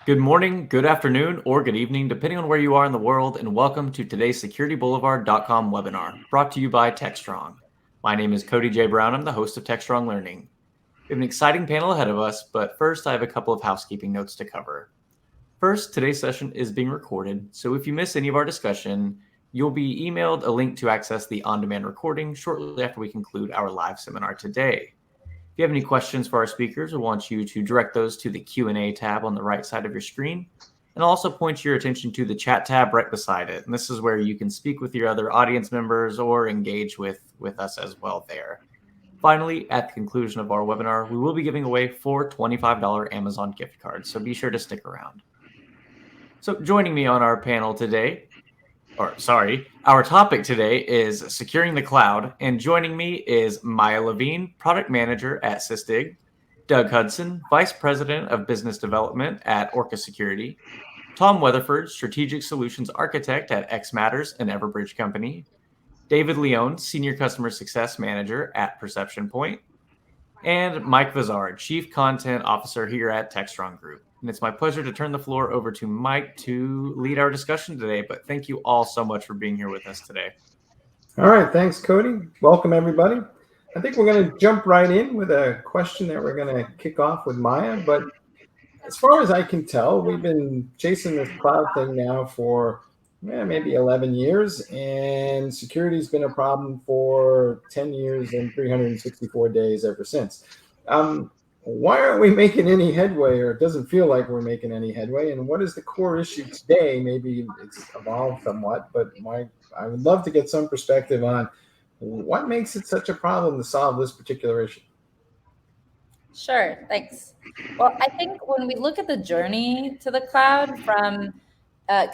Good morning, good afternoon, or good evening, depending on where you are in the world, and welcome to today's SecurityBoulevard.com webinar, brought to you by Techstrong. My name is Cody J. Brown. I'm the host of Techstrong Learning. We have an exciting panel ahead of us, but first I have a couple of housekeeping notes to cover. First, today's session is being recorded, so if you miss any of our discussion, you'll be emailed a link to access the on-demand recording shortly after we conclude our live seminar today. If you have any questions for our speakers, we want you to direct those to the Q&A tab on the right side of your screen. And I'll also point your attention to the chat tab right beside it. And this is where you can speak with your other audience members or engage with us as well there. Finally, at the conclusion of our webinar, we will be giving away 4 $25 Amazon gift cards, so be sure to stick around. So joining me on our panel today, our topic today is securing the cloud, and joining me is Maya Levine, product manager at Sysdig, Doug Hudson, vice president of business development at Orca Security, Tom Weatherford, strategic solutions architect at X Matters and Everbridge Company, David Leone, senior customer success manager at Perception Point, and Mike Vizard, chief content officer here at Techstrong Group. And it's my pleasure to turn the floor over to Mike to lead our discussion today. But thank you all so much for being here with us today. All right, thanks, Cody. Welcome, everybody. I think we're going to jump right in with a question that we're going to kick off with Maya. But as far as I can tell, we've been chasing this cloud thing now for maybe 11 years, and security's been a problem for 10 years and 364 days ever since. Why aren't we making any headway, or it doesn't feel like we're making any headway? And what is the core issue today? Maybe it's evolved somewhat, but I would love to get some perspective on what makes it such a problem to solve this particular issue. Sure, thanks. Well, I think when we look at the journey to the cloud, from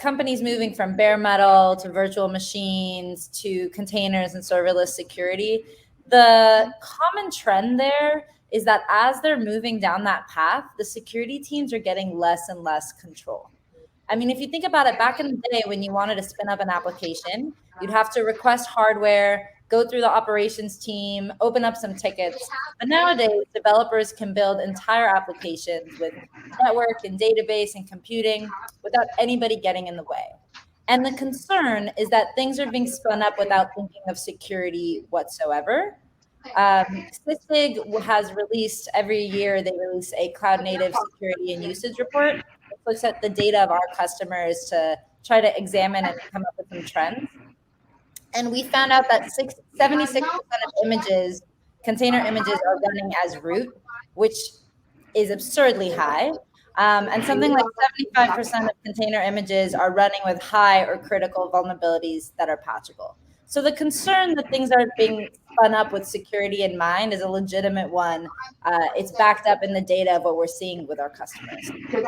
companies moving from bare metal to virtual machines to containers and serverless security, the common trend there is that as they're moving down that path, the security teams are getting less and less control. I mean, if you think about it, back in the day when you wanted to spin up an application, you'd have to request hardware, go through the operations team, open up some tickets. But nowadays, developers can build entire applications with network and database and computing without anybody getting in the way. And the concern is that things are being spun up without thinking of security whatsoever. Sysdig has released every year, they release a cloud native security and usage report that looks at the data of our customers to try to examine and come up with some trends. And we found out that 76% of images, container images, are running as root, which is absurdly high. And something like 75% of container images are running with high or critical vulnerabilities that are patchable. So the concern that things are being spun up with security in mind is a legitimate one. It's backed up in the data of what we're seeing with our customers. All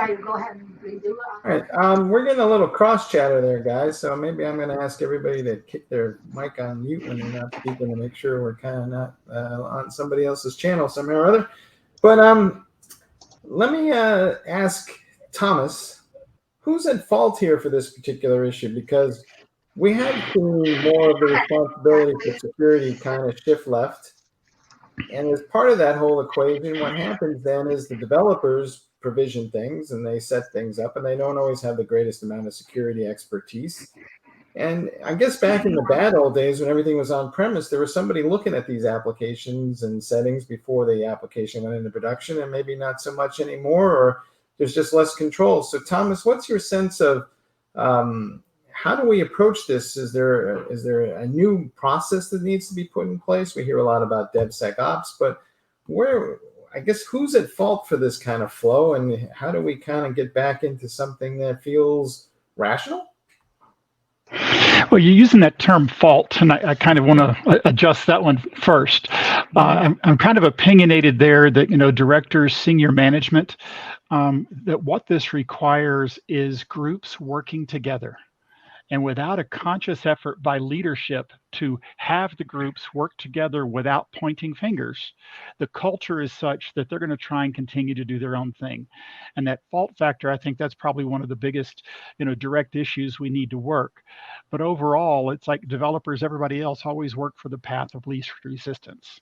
right, we're getting a little cross chatter there, guys. So maybe I'm going to ask everybody to kick their mic on mute when they're not speaking to make sure we're kind of not on somebody else's channel somehow or other. But let me ask Thomas, who's at fault here for this particular issue? Because we have seen more of the responsibility for security kind of shift left. And as part of that whole equation, what happens then is the developers provision things and they set things up, and they don't always have the greatest amount of security expertise. And I guess back in the bad old days when everything was on premise, there was somebody looking at these applications and settings before the application went into production, and maybe not so much anymore, or there's just less control. So Thomas, what's your sense of how do we approach this? Is there a new process that needs to be put in place? We hear a lot about DevSecOps, but who's at fault for this kind of flow, and how do we kind of get back into something that feels rational? Well, you're using that term fault, and I kind of want to adjust that one first. I'm kind of opinionated there that, directors, senior management, that what this requires is groups working together. And without a conscious effort by leadership to have the groups work together without pointing fingers, the culture is such that they're going to try and continue to do their own thing. And that fault factor, I think that's probably one of the biggest, direct issues we need to work. But overall, it's like developers, everybody else, always work for the path of least resistance.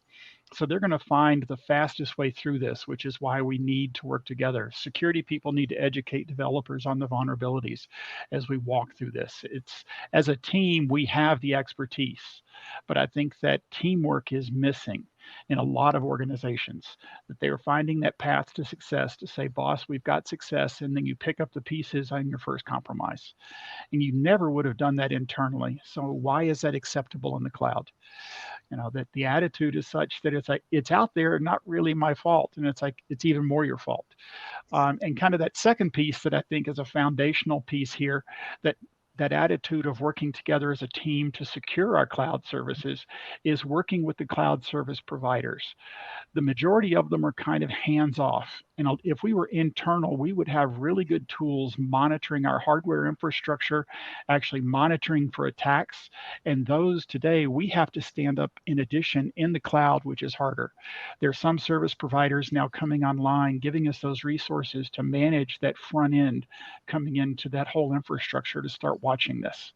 So they're going to find the fastest way through this, which is why we need to work together. Security people need to educate developers on the vulnerabilities as we walk through this. It's, as a team, we have the expertise, but I think that teamwork is missing in a lot of organizations, that they are finding that path to success to say, boss, we've got success, and then you pick up the pieces on your first compromise. And you never would have done that internally. So why is that acceptable in the cloud? That the attitude is such that it's like, it's out there, not really my fault. And it's like, it's even more your fault. And kind of that second piece that I think is a foundational piece here, that attitude of working together as a team to secure our cloud services is working with the cloud service providers. The majority of them are kind of hands off. And if we were internal, we would have really good tools monitoring our hardware infrastructure, actually monitoring for attacks. And those today, we have to stand up in addition in the cloud, which is harder. There are some service providers now coming online, giving us those resources to manage that front end coming into that whole infrastructure to start watching this.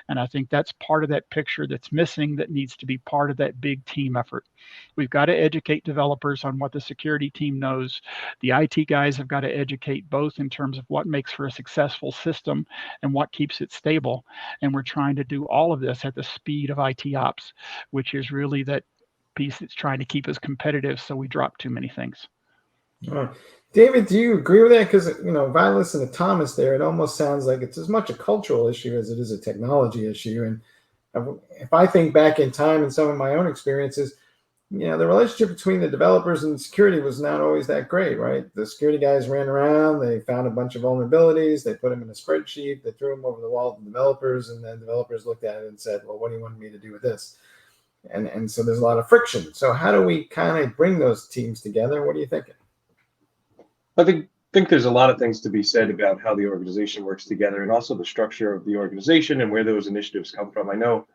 And I think that's part of that picture that's missing, that needs to be part of that big team effort. We've got to educate developers on what the security team knows. The IT guys have got to educate both in terms of what makes for a successful system and what keeps it stable. And we're trying to do all of this at the speed of IT ops, which is really that piece that's trying to keep us competitive so we drop too many things. David, do you agree with that? Because, if I listen to Thomas there, it almost sounds like it's as much a cultural issue as it is a technology issue. And if I think back in time and some of my own experiences, the relationship between the developers and security was not always that great, right? The security guys ran around, they found a bunch of vulnerabilities, they put them in a spreadsheet, they threw them over the wall to the developers, and then developers looked at it and said, well, what do you want me to do with this? And so there's a lot of friction. So how do we kind of bring those teams together? What are you thinking? I think there's a lot of things to be said about how the organization works together, and also the structure of the organization and where those initiatives come from. I know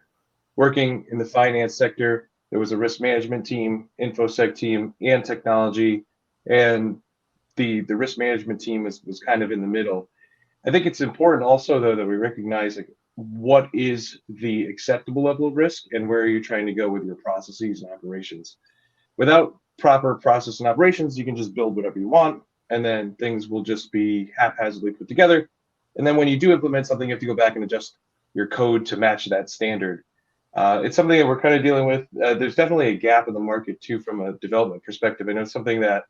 working in the finance sector, there was a risk management team, infosec team, and technology, and the risk management team was kind of in the middle. I think it's important also, though, that we recognize like what is the acceptable level of risk and where are you trying to go with your processes and operations. Without proper process and operations, you can just build whatever you want, and then things will just be haphazardly put together. And then when you do implement something, you have to go back and adjust your code to match that standard. It's something that we're kind of dealing with. There's definitely a gap in the market too from a development perspective. I know something that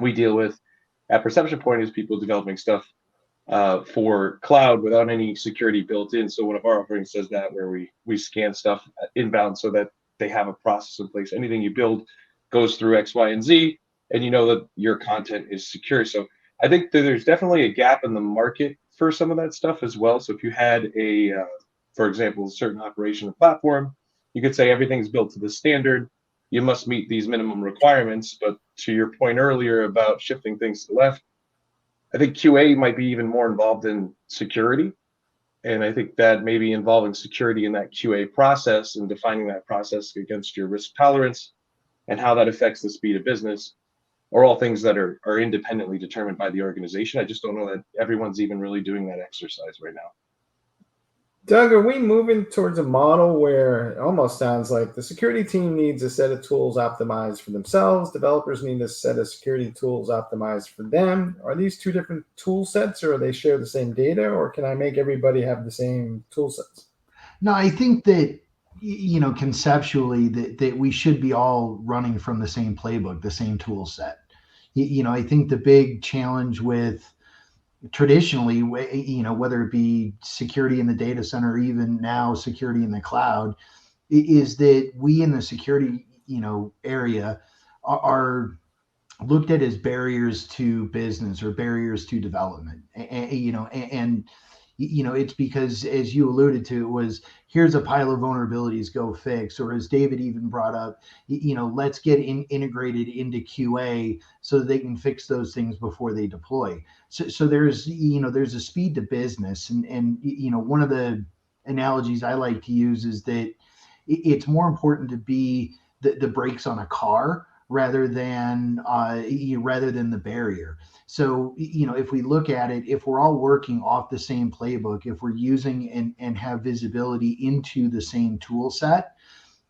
we deal with at Perception Point is people developing stuff for cloud without any security built in. So one of our offerings does that, where we scan stuff inbound so that they have a process in place. Anything you build goes through X, Y, and Z, and you know that your content is secure. So I think that there's definitely a gap in the market for some of that stuff as well. So if you had for example, a certain operation or platform, you could say everything's built to the standard. You must meet these minimum requirements. But to your point earlier about shifting things to the left, I think QA might be even more involved in security. And I think that maybe involving security in that QA process and defining that process against your risk tolerance and how that affects the speed of business are all things that are independently determined by the organization. I just don't know that everyone's even really doing that exercise right now. Doug, are we moving towards a model where it almost sounds like the security team needs a set of tools optimized for themselves, developers need a set of security tools optimized for them? Are these two different tool sets, or they share the same data, or can I make everybody have the same tool sets? No, I think that, conceptually that we should be all running from the same playbook, the same tool set. I think the big challenge with traditionally, whether it be security in the data center, or even now security in the cloud, is that we in the security, area are looked at as barriers to business or barriers to development. And it's because, as you alluded to, it was, here's a pile of vulnerabilities, go fix. Or as David even brought up, let's get integrated into QA so that they can fix those things before they deploy. So there's a speed to business. And one of the analogies I like to use is that it's more important to be the brakes on a car rather than the barrier. So, if we look at it, if we're all working off the same playbook, if we're using and have visibility into the same tool set,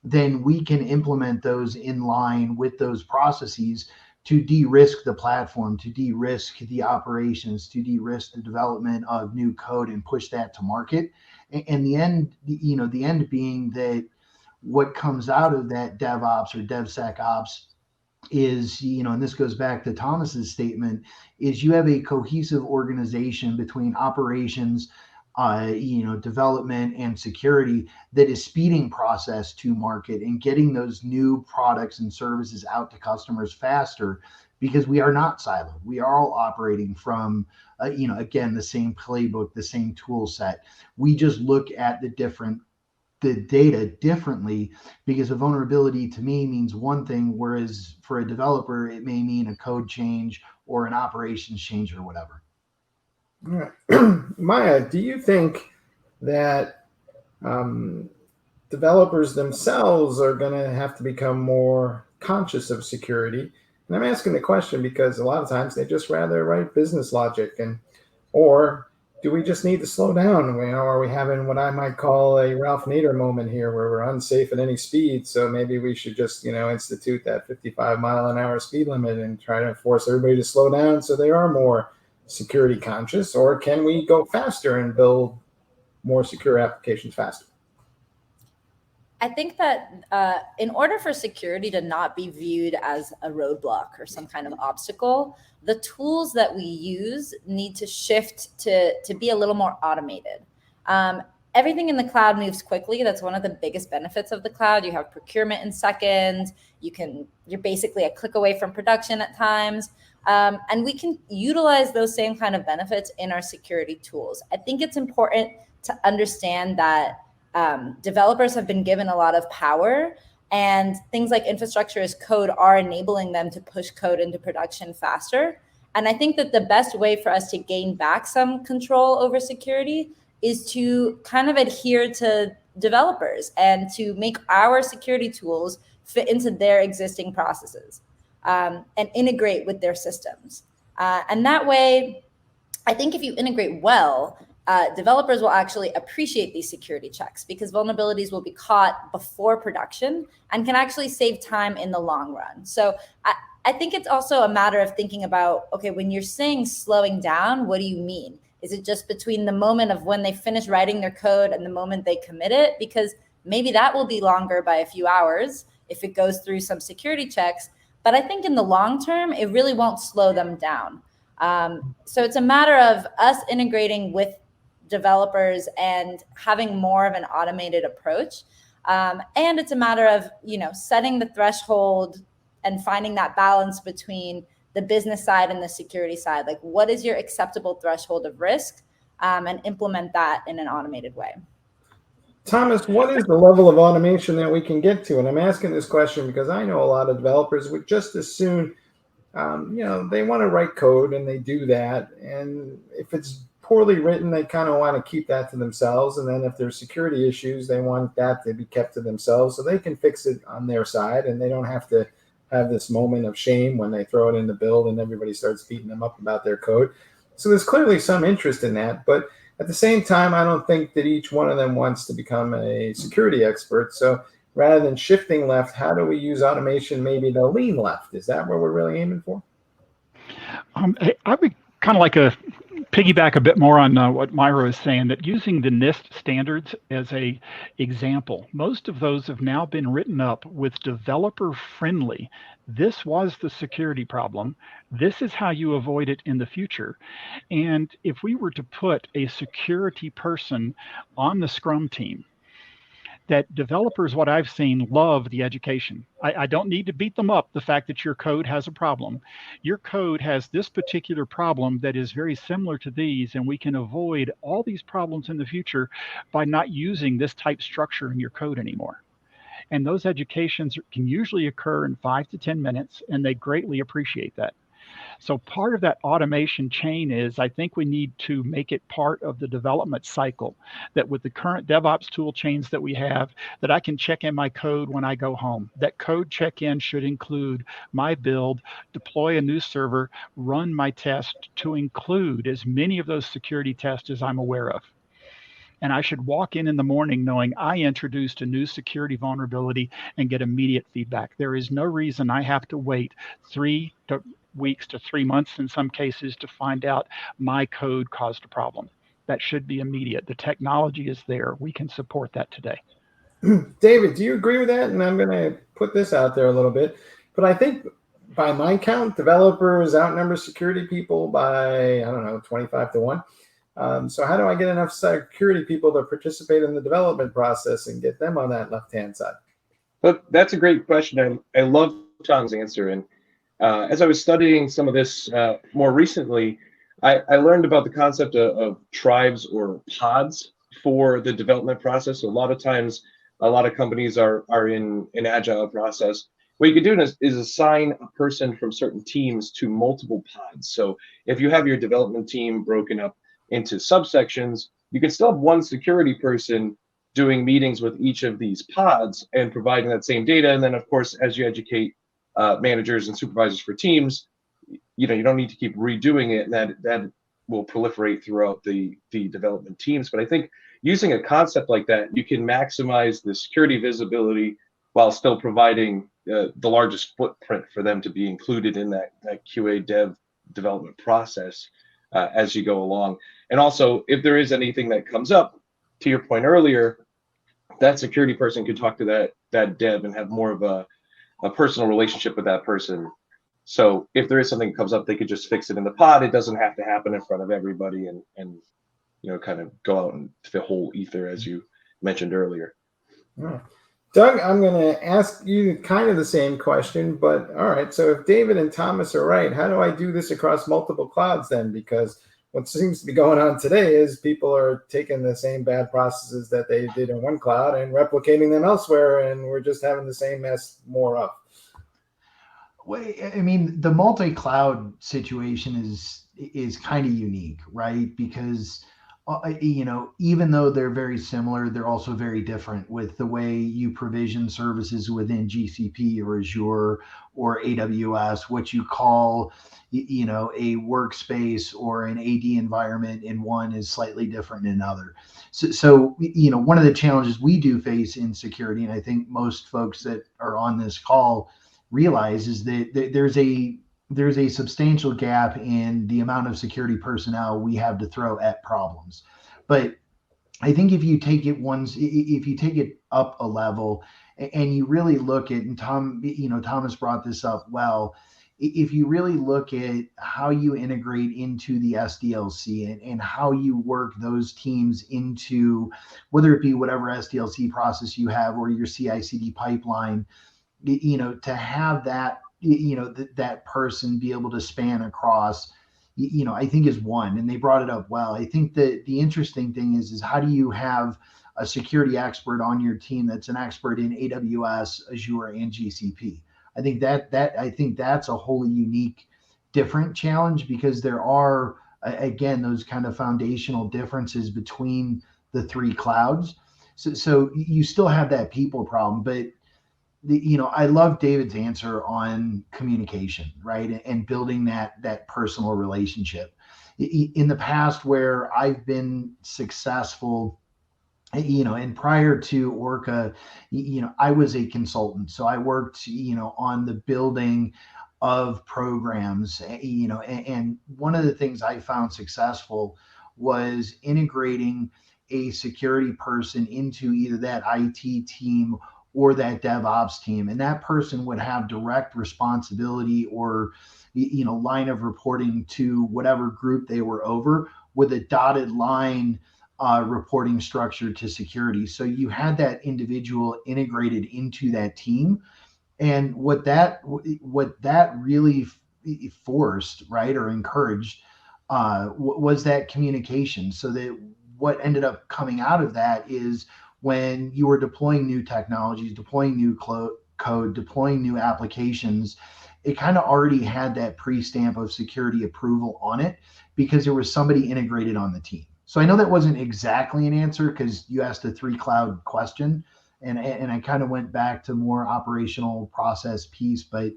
then we can implement those in line with those processes to de-risk the platform, to de-risk the operations, to de-risk the development of new code and push that to market. And the end, the end being that what comes out of that DevOps or DevSecOps is, and this goes back to Thomas's statement, is you have a cohesive organization between operations, development and security that is speeding process to market and getting those new products and services out to customers faster, because we are not siloed. We are all operating from, again, the same playbook, the same tool set. We just look at the data differently, because a vulnerability to me means one thing, whereas for a developer, it may mean a code change or an operations change or whatever. All right. Maya, do you think that developers themselves are going to have to become more conscious of security? And I'm asking the question because a lot of times they just rather write business logic, or do we just need to slow down? Are we having what I might call a Ralph Nader moment here, where we're unsafe at any speed? So maybe we should just, institute that 55-mile-an-hour speed limit and try to force everybody to slow down so they are more security conscious. Or can we go faster and build more secure applications faster? I think that in order for security to not be viewed as a roadblock or some kind of obstacle, the tools that we use need to shift to be a little more automated. Everything in the cloud moves quickly. That's one of the biggest benefits of the cloud. You have procurement in seconds. You're basically a click away from production at times. And we can utilize those same kind of benefits in our security tools. I think it's important to understand that developers have been given a lot of power, and things like infrastructure as code are enabling them to push code into production faster. And I think that the best way for us to gain back some control over security is to kind of adhere to developers and to make our security tools fit into their existing processes and integrate with their systems. And that way, I think if you integrate well, developers will actually appreciate these security checks, because vulnerabilities will be caught before production and can actually save time in the long run. So I think it's also a matter of thinking about, okay, when you're saying slowing down, what do you mean? Is it just between the moment of when they finish writing their code and the moment they commit it? Because maybe that will be longer by a few hours if it goes through some security checks. But I think in the long term, it really won't slow them down. So it's a matter of us integrating with developers and having more of an automated approach. And it's a matter of, setting the threshold and finding that balance between the business side and the security side. Like, what is your acceptable threshold of risk, and implement that in an automated way. Thomas, what is the level of automation that we can get to? And I'm asking this question because I know a lot of developers would just as soon, they want to write code and they do that. And if it's poorly written, they kind of want to keep that to themselves. And then if there's security issues, they want that to be kept to themselves so they can fix it on their side. And they don't have to have this moment of shame when they throw it in the build and everybody starts beating them up about their code. So there's clearly some interest in that. But at the same time, I don't think that each one of them wants to become a security expert. So rather than shifting left, how do we use automation maybe to lean left? Is that what we're really aiming for? I would kind of like to piggyback a bit more on what Myra is saying, that using the NIST standards as a example, most of those have now been written up with developer friendly. This was the security problem. This is how you avoid it in the future. And if we were to put a security person on the Scrum team, that developers, what I've seen, love the education. I don't need to beat them up the fact that your code has a problem. Your code has this particular problem that is very similar to these, and we can avoid all these problems in the future by not using this type structure in your code anymore. And those educations can usually occur in 5 to 10 minutes, and they greatly appreciate that. So part of that automation chain is, I think we need to make it part of the development cycle, that with the current DevOps tool chains that we have, that I can check in my code when I go home. That code check-in should include my build, deploy a new server, run my test, to include as many of those security tests as I'm aware of. And I should walk in the morning knowing I introduced a new security vulnerability and get immediate feedback. There is no reason I have to wait 3 weeks to 3 months in some cases to find out my code caused a problem. That should be immediate. The technology is there. We can support that today. David, do you agree with that? And I'm going to put this out there a little bit, but I think by my count, developers outnumber security people by, I don't know, 25 to 1. So how do I get enough security people to participate in the development process and get them on that left-hand side? But that's a great question. I love Tom's answer. And as I was studying some of this more recently, I learned about the concept of tribes or pods for the development process. So a lot of times, a lot of companies are in an agile process. What you can do is assign a person from certain teams to multiple pods. So if you have your development team broken up into subsections, you can still have one security person doing meetings with each of these pods and providing that same data. And then, of course, as you educate managers and supervisors for teams, you don't need to keep redoing it, and that will proliferate throughout the development teams. But I think using a concept like that, you can maximize the security visibility while still providing the largest footprint for them to be included in that QA dev development process as you go along. And also, if there is anything that comes up, to your point earlier, that security person could talk to that dev and have more of a personal relationship with that person. So if there is something that comes up, they could just fix it in the pod. It doesn't have to happen in front of everybody and kind of go out and the whole ether, as you mentioned earlier. All right. Doug, I'm going to ask you kind of the same question, but all right. So if David and Thomas are right, how do I do this across multiple clouds then? Because what seems to be going on today is people are taking the same bad processes that they did in one cloud and replicating them elsewhere, and we're just having the same mess more of. Well, I mean, the multi-cloud situation is kind of unique, right? Because even though they're very similar, they're also very different with the way you provision services within GCP or Azure or AWS. What you call, a workspace or an AD environment in one is slightly different in another. So one of the challenges we do face in security, and I think most folks that are on this call realize, is that there's a substantial gap in the amount of security personnel we have to throw at problems. But I think if you take it up a level and you really look at, and Thomas brought this up well, if you really look at how you integrate into the SDLC and how you work those teams into, whether it be whatever SDLC process you have or your CI/CD pipeline, to have that, that person be able to span across, I think is one, and they brought it up well. I think that the interesting thing is how do you have a security expert on your team that's an expert in AWS, Azure, and GCP? I think that's a wholly unique, different challenge, because there are, again, those kind of foundational differences between the three clouds. So you still have that people problem, but I love David's answer on communication, right? And building that personal relationship. In the past, where I've been successful, and prior to Orca, I was a consultant. So I worked, on the building of programs, and one of the things I found successful was integrating a security person into either that IT team or that DevOps team. And that person would have direct responsibility or, line of reporting to whatever group they were over, with a dotted line reporting structure to security. So you had that individual integrated into that team. And what that really forced, right, or encouraged was that communication. So that what ended up coming out of that is, when you were deploying new technologies, deploying new code, deploying new applications, it kind of already had that pre-stamp of security approval on it, because there was somebody integrated on the team. So I know that wasn't exactly an answer, because you asked a 3-cloud question, and I kind of went back to more operational process piece. But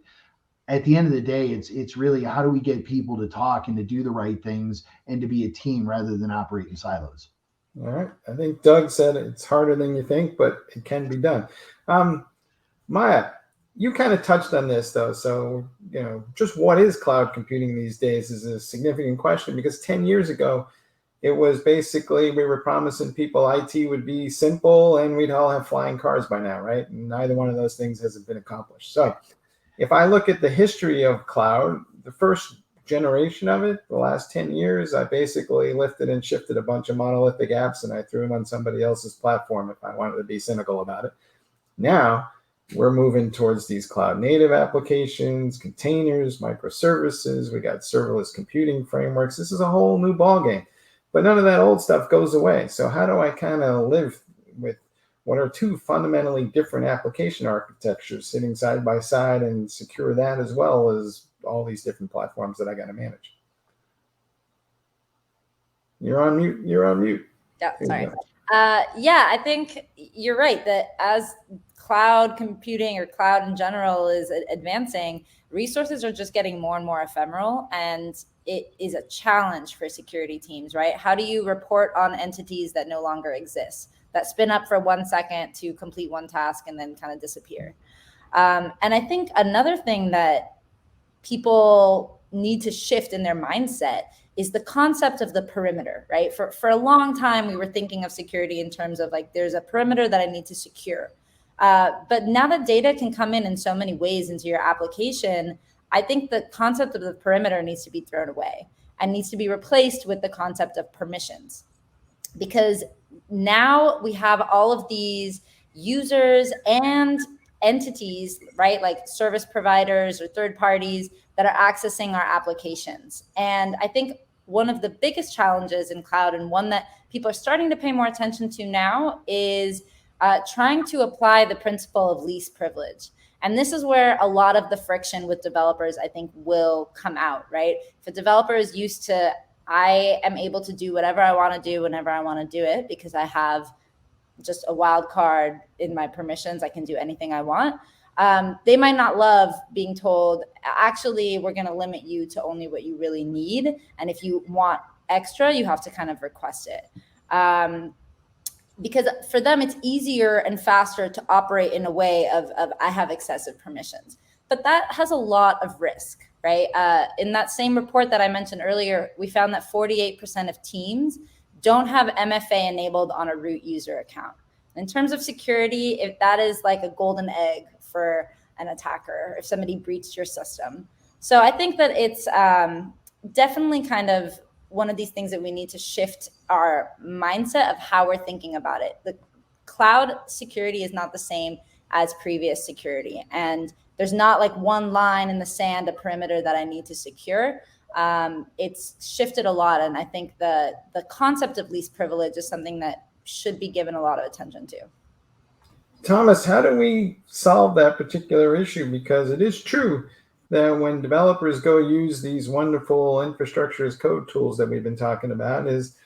at the end of the day, it's really, how do we get people to talk and to do the right things and to be a team rather than operate in silos? All right. I think Doug said it's harder than you think, but it can be done. Maya, you kind of touched on this though. So, just what is cloud computing these days is a significant question, because 10 years ago, it was basically we were promising people IT would be simple and we'd all have flying cars by now, right? And neither one of those things hasn't been accomplished. So if I look at the history of cloud, the first generation of it, the last 10 years, I basically lifted and shifted a bunch of monolithic apps and I threw them on somebody else's platform if I wanted to be cynical about it. Now we're moving towards these cloud native applications, containers, microservices. We got serverless computing frameworks. This is a whole new ballgame. But none of that old stuff goes away. So how do I kind of live with what are two fundamentally different application architectures sitting side by side and secure that as well as all these different platforms that I got to manage? You're on mute. You're on mute. Yeah, sorry. Yeah, I think you're right that as cloud computing or cloud in general is advancing, resources are just getting more and more ephemeral, and it is a challenge for security teams, right? How do you report on entities that no longer exist, that spin up for 1 second to complete one task and then kind of disappear? And I think another thing that people need to shift in their mindset is the concept of the perimeter, right? For a long time, we were thinking of security in terms of like, there's a perimeter that I need to secure. But now that data can come in so many ways into your application, I think the concept of the perimeter needs to be thrown away and needs to be replaced with the concept of permissions. Because now we have all of these users and entities, right? Like service providers or third parties that are accessing our applications. And I think one of the biggest challenges in cloud, and one that people are starting to pay more attention to now, is trying to apply the principle of least privilege. And this is where a lot of the friction with developers, I think, will come out, right? If a developer is used to, I am able to do whatever I want to do whenever I want to do it because I have just a wild card in my permissions, I can do anything I want. They might not love being told, actually, we're going to limit you to only what you really need. And if you want extra, you have to kind of request it. Because for them, it's easier and faster to operate in a way of I have excessive permissions. But that has a lot of risk, right? In that same report that I mentioned earlier, we found that 48% of teams don't have MFA enabled on a root user account. In terms of security, if that is like a golden egg for an attacker, if somebody breached your system. So I think that it's definitely kind of one of these things that we need to shift our mindset of how we're thinking about it. The cloud security is not the same as previous security. And there's not like one line in the sand, a perimeter that I need to secure. It's shifted a lot. And I think the concept of least privilege is something that should be given a lot of attention to. Thomas, how do we solve that particular issue? Because it is true that when developers go use these wonderful infrastructure as code tools that we've been talking about, is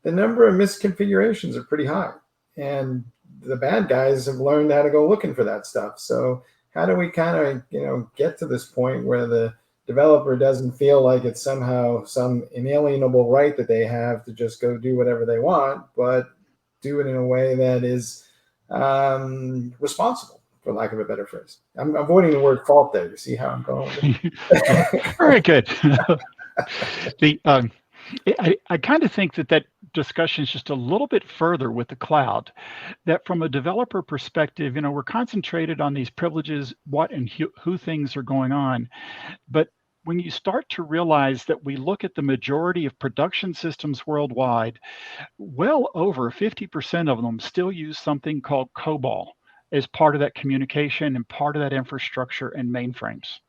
the number of misconfigurations are pretty high. And the bad guys have learned how to go looking for that stuff. So how do we kind of, get to this point where the developer doesn't feel like it's somehow some inalienable right that they have to just go do whatever they want, but do it in a way that is responsible, for lack of a better phrase. I'm avoiding the word fault there. You see how I'm going with it? Very good. I kind of think that discussion is just a little bit further with the cloud, that from a developer perspective, we're concentrated on these privileges, what and who things are going on. But when you start to realize that we look at the majority of production systems worldwide, well over 50% of them still use something called COBOL as part of that communication and part of that infrastructure and mainframes.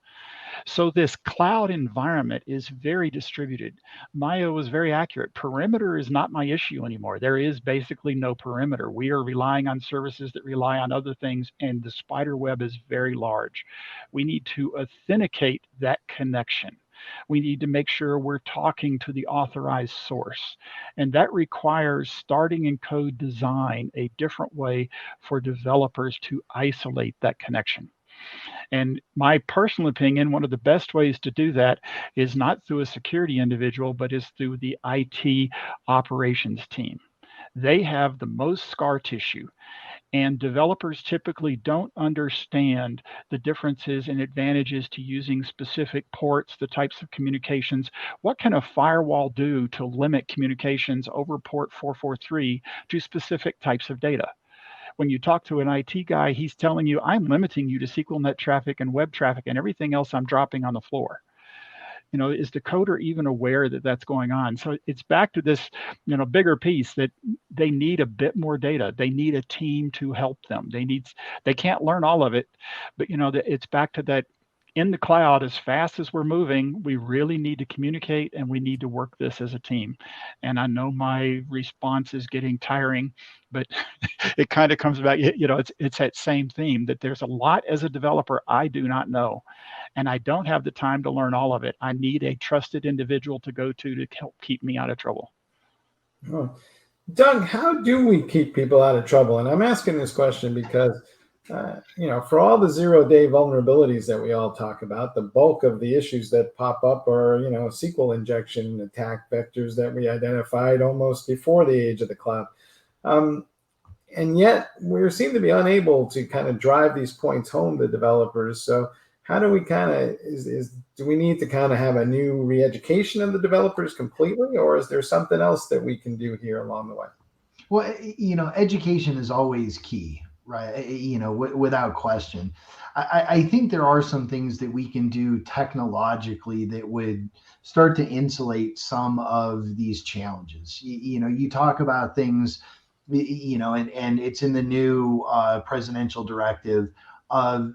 So this cloud environment is very distributed. Maya was very accurate. Perimeter is not my issue anymore. There is basically no perimeter. We are relying on services that rely on other things, and the spider web is very large. We need to authenticate that connection. We need to make sure we're talking to the authorized source. And that requires starting in code design a different way for developers to isolate that connection. And my personal opinion, one of the best ways to do that is not through a security individual, but is through the IT operations team. they have the most scar tissue. And developers typically don't understand the differences and advantages to using specific ports, the types of communications. What can a firewall do to limit communications over port 443 to specific types of data? When you talk to an IT guy, he's telling you, I'm limiting you to SQLnet traffic and web traffic, and everything else I'm dropping on the floor. Is the coder even aware that that's going on? So it's back to this, bigger piece that they need a bit more data. They need a team to help them. They can't learn all of it, but it's back to that. In the cloud, as fast as we're moving, we really need to communicate and we need to work this as a team. And I know my response is getting tiring, but it kind of comes back, it's that same theme that there's a lot as a developer I do not know. And I don't have the time to learn all of it. I need a trusted individual to go to help keep me out of trouble. Oh. Doug, how do we keep people out of trouble? And I'm asking this question because, for all the zero-day vulnerabilities that we all talk about, the bulk of the issues that pop up are, SQL injection attack vectors that we identified almost before the age of the cloud. And yet we seem to be unable to kind of drive these points home to developers. So how do we kind of, do we need to kind of have a new re-education of the developers completely, or is there something else that we can do here along the way? Well, education is always key, right? Without question. I think there are some things that we can do technologically that would start to insulate some of these challenges. You talk about things, and it's in the new presidential directive of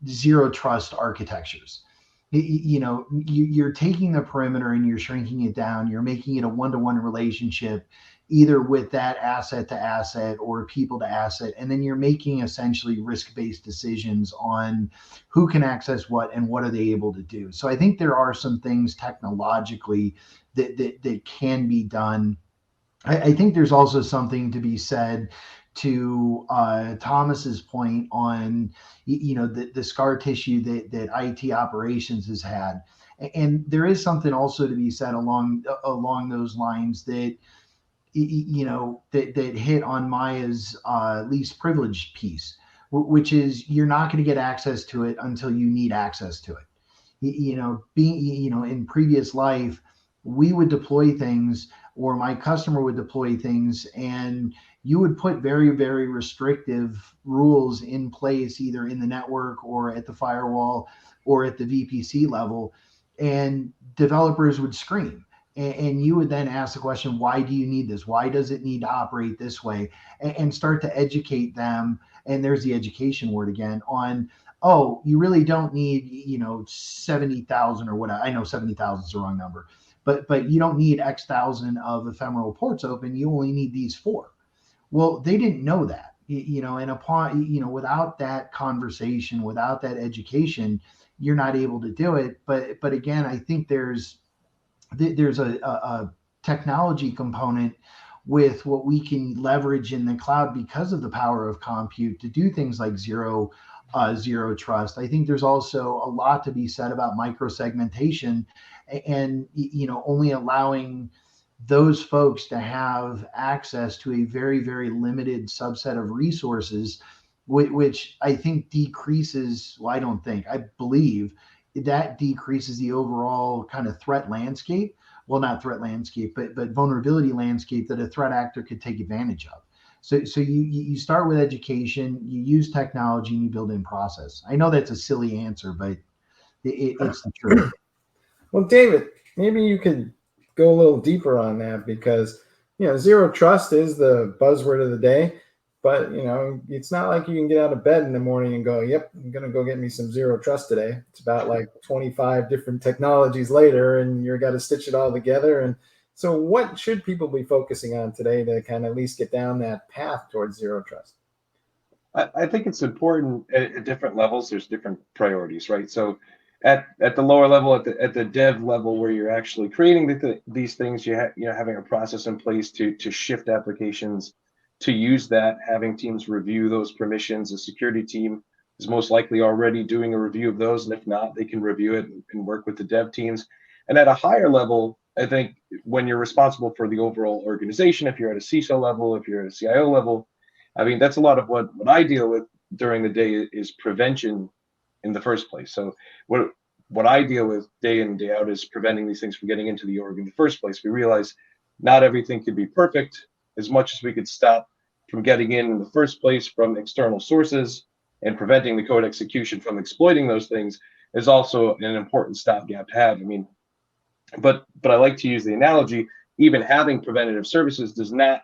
zero trust architectures. You're taking the perimeter and you're shrinking it down. You're making it a one-to-one relationship, either with that asset to asset or people to asset. And then you're making essentially risk-based decisions on who can access what and what are they able to do. So I think there are some things technologically that can be done. I think there's also something to be said to Thomas's point on, the scar tissue that IT operations has had. And there is something also to be said along those lines that, that hit on Maya's least privileged piece, which is you're not going to get access to it until you need access to it. In previous life, we would deploy things, or my customer would deploy things, and you would put very, very restrictive rules in place, either in the network or at the firewall or at the VPC level, and developers would scream. And you would then ask the question, why do you need this? Why does it need to operate this way? And start to educate them. And there's the education word again on, oh, you really don't need, 70,000 or whatever. I know 70,000 is the wrong number, but you don't need X thousand of ephemeral ports open. You only need these 4. Well, they didn't know that, and upon, without that conversation, without that education, you're not able to do it. But again, I think there's a technology component with what we can leverage in the cloud because of the power of compute to do things like zero trust. I think there's also a lot to be said about microsegmentation and, only allowing those folks to have access to a very, very limited subset of resources, which I think decreases, well, I believe that decreases the overall kind of threat landscape. Well, not threat landscape, but vulnerability landscape that a threat actor could take advantage of. So you start with education, you use technology, and you build in process. I know that's a silly answer, but it's the truth. Well, David, maybe you could go a little deeper on that because, zero trust is the buzzword of the day. But, it's not like you can get out of bed in the morning and go, yep, I'm going to go get me some zero trust today. It's about like 25 different technologies later, and you're got to stitch it all together. And so what should people be focusing on today to kind of at least get down that path towards zero trust? I think it's important at different levels. There's different priorities, right? So at the lower level, at the dev level, where you're actually creating these things, having a process in place to shift applications, to use that, having teams review those permissions. The security team is most likely already doing a review of those, and if not, they can review it and work with the dev teams. And at a higher level, I think when you're responsible for the overall organization, if you're at a CISO level, if you're at a CIO level, I mean, that's a lot of what I deal with during the day is prevention in the first place. So what I deal with day in and day out is preventing these things from getting into the org in the first place. We realize not everything could be perfect. As much as we could stop from getting in the first place from external sources and preventing the code execution from exploiting those things is also an important stopgap to have. I mean, but I like to use the analogy, even having preventative services does not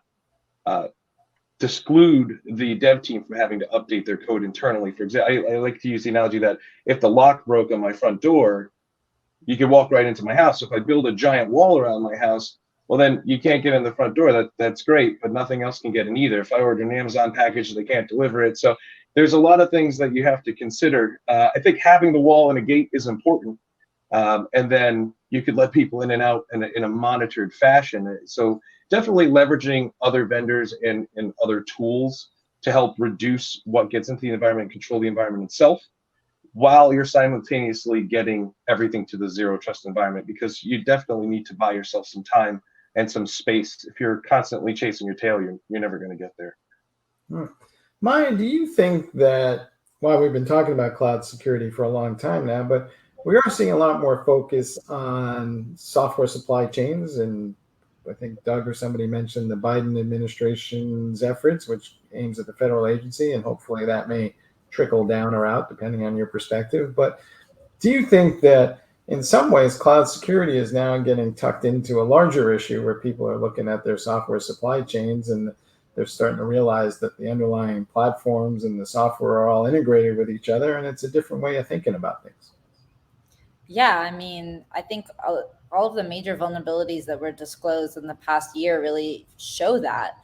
exclude the dev team from having to update their code internally. For example, I like to use the analogy that if the lock broke on my front door, you can walk right into my house. So if I build a giant wall around my house, well, then you can't get in the front door. That's great, but nothing else can get in either. If I order an Amazon package, they can't deliver it. So there's a lot of things that you have to consider. I think having the wall and a gate is important. And then you could let people in and out in a monitored fashion. So definitely leveraging other vendors and other tools to help reduce what gets into the environment and control the environment itself, while you're simultaneously getting everything to the zero trust environment, because you definitely need to buy yourself some time and some space. If you're constantly chasing your tail, you're never going to get there. Maya, do you think that, well, we've been talking about cloud security for a long time now, but we are seeing a lot more focus on software supply chains, and I think Doug or somebody mentioned the Biden administration's efforts, which aims at the federal agency, and hopefully that may trickle down or out depending on your perspective. But do you think that in some ways cloud security is now getting tucked into a larger issue where people are looking at their software supply chains and they're starting to realize that the underlying platforms and the software are all integrated with each other, and it's a different way of thinking about things? Yeah, I mean, I think all of the major vulnerabilities that were disclosed in the past year really show that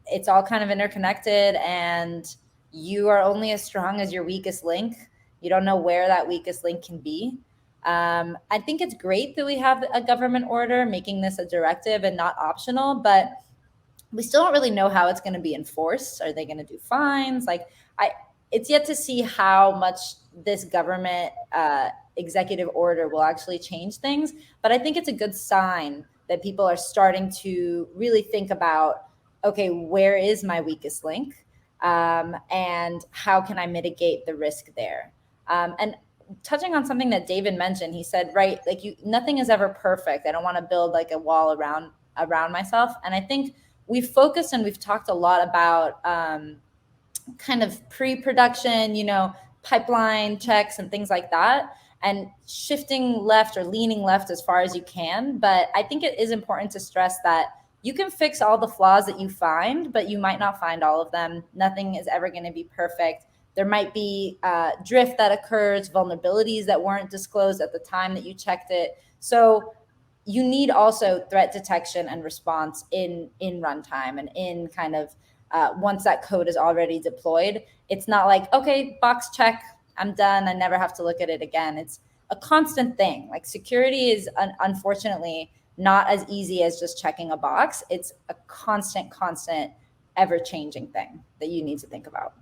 it's all kind of interconnected, and you are only as strong as your weakest link. You don't know where that weakest link can be. I think it's great that we have a government order making this a directive and not optional, but we still don't really know how it's going to be enforced. Are they going to do fines? It's yet to see how much this government executive order will actually change things. But I think it's a good sign that people are starting to really think about, okay, where is my weakest link? And how can I mitigate the risk there? And touching on something that David mentioned, he said, right, like nothing is ever perfect. I don't want to build like a wall around myself. And I think we've focused and we've talked a lot about kind of pre-production, pipeline checks and things like that, and shifting left or leaning left as far as you can. But I think it is important to stress that you can fix all the flaws that you find, but you might not find all of them. Nothing is ever going to be perfect. There might be drift that occurs, vulnerabilities that weren't disclosed at the time that you checked it. So you need also threat detection and response in runtime and in kind of once that code is already deployed. It's not like, okay, box check, I'm done, I never have to look at it again. It's a constant thing. Like security is unfortunately not as easy as just checking a box. It's a constant, ever-changing thing that you need to think about.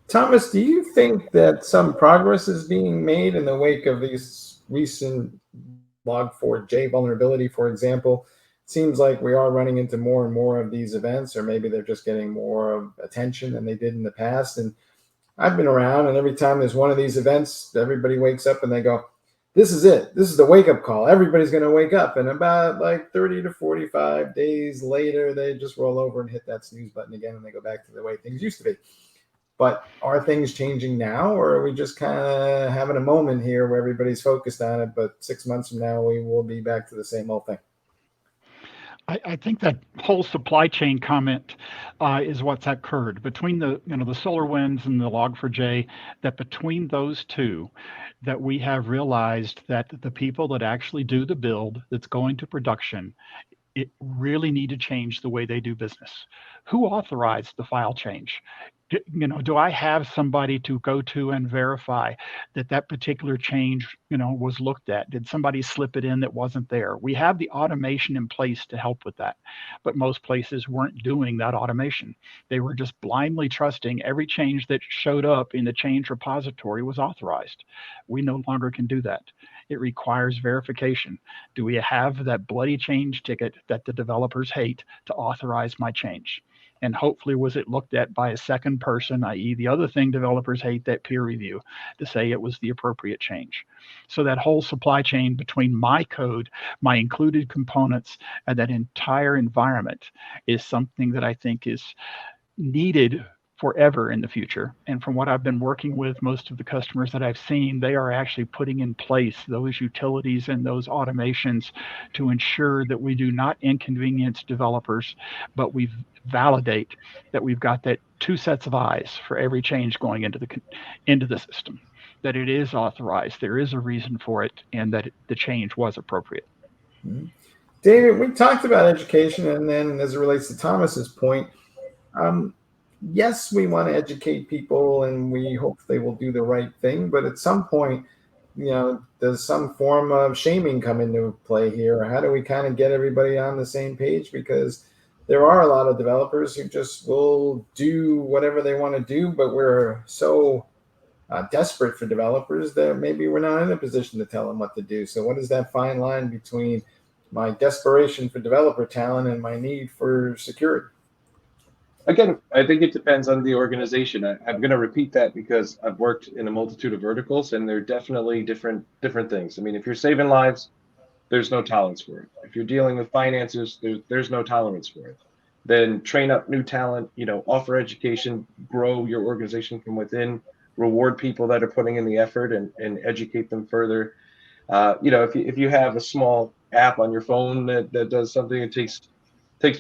Thomas, do you think that some progress is being made in the wake of these recent Log4j vulnerability, for example? It seems like we are running into more and more of these events, or maybe they're just getting more of attention than they did in the past. And I've been around, and every time there's one of these events, everybody wakes up and they go, this is it. This is the wake-up call. Everybody's going to wake up. And about like 30 to 45 days later, they just roll over and hit that snooze button again, and they go back to the way things used to be. But are things changing now, or are we just kind of having a moment here where everybody's focused on it, but 6 months from now, we will be back to the same old thing? I think that whole supply chain comment is what's occurred between the SolarWinds and the Log4j. That between those two, that we have realized that the people that actually do the build that's going to production, it really need to change the way they do business. Who authorized the file change? Do I have somebody to go to and verify that particular change, was looked at? Did somebody slip it in that wasn't there? We have the automation in place to help with that, but most places weren't doing that automation. They were just blindly trusting every change that showed up in the change repository was authorized. We no longer can do that. It requires verification. Do we have that bloody change ticket that the developers hate to authorize my change? And hopefully was it looked at by a second person, i.e. the other thing developers hate, that peer review, to say it was the appropriate change. So that whole supply chain between my code, my included components, and that entire environment is something that I think is needed forever in the future. And from what I've been working with, most of the customers that I've seen, they are actually putting in place those utilities and those automations to ensure that we do not inconvenience developers, but we validate that we've got that two sets of eyes for every change going into the system, that it is authorized, there is a reason for it, and that the change was appropriate. Mm-hmm. David, we talked about education, and then as it relates to Thomas's point, yes, we want to educate people and we hope they will do the right thing, but at some point, does some form of shaming come into play here? How do we kind of get everybody on the same page? Because there are a lot of developers who just will do whatever they want to do, but we're so desperate for developers that maybe we're not in a position to tell them what to do. So what is that fine line between my desperation for developer talent and my need for security? Again, I think it depends on the organization. I'm going to repeat that because I've worked in a multitude of verticals, and they're definitely different things. I mean, if you're saving lives, there's no tolerance for it. If you're dealing with finances, there's no tolerance for it. Then train up new talent, offer education, grow your organization from within, reward people that are putting in the effort, and educate them further. If you have a small app on your phone that does something, it takes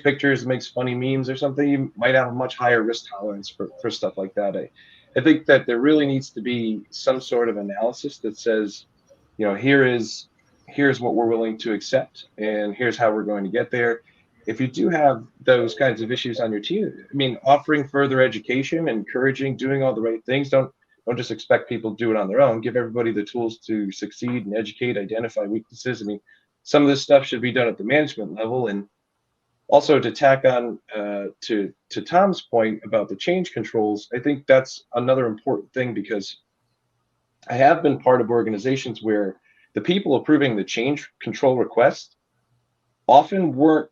pictures, makes funny memes or something, you might have a much higher risk tolerance for stuff like that. I think that there really needs to be some sort of analysis that says, here's what we're willing to accept, and here's how we're going to get there. If you do have those kinds of issues on your team, I mean, offering further education, encouraging, doing all the right things, don't just expect people to do it on their own. Give everybody the tools to succeed and educate, identify weaknesses. I mean, some of this stuff should be done at the management level. And also, to tack on to Tom's point about the change controls, I think that's another important thing, because I have been part of organizations where the people approving the change control request often weren't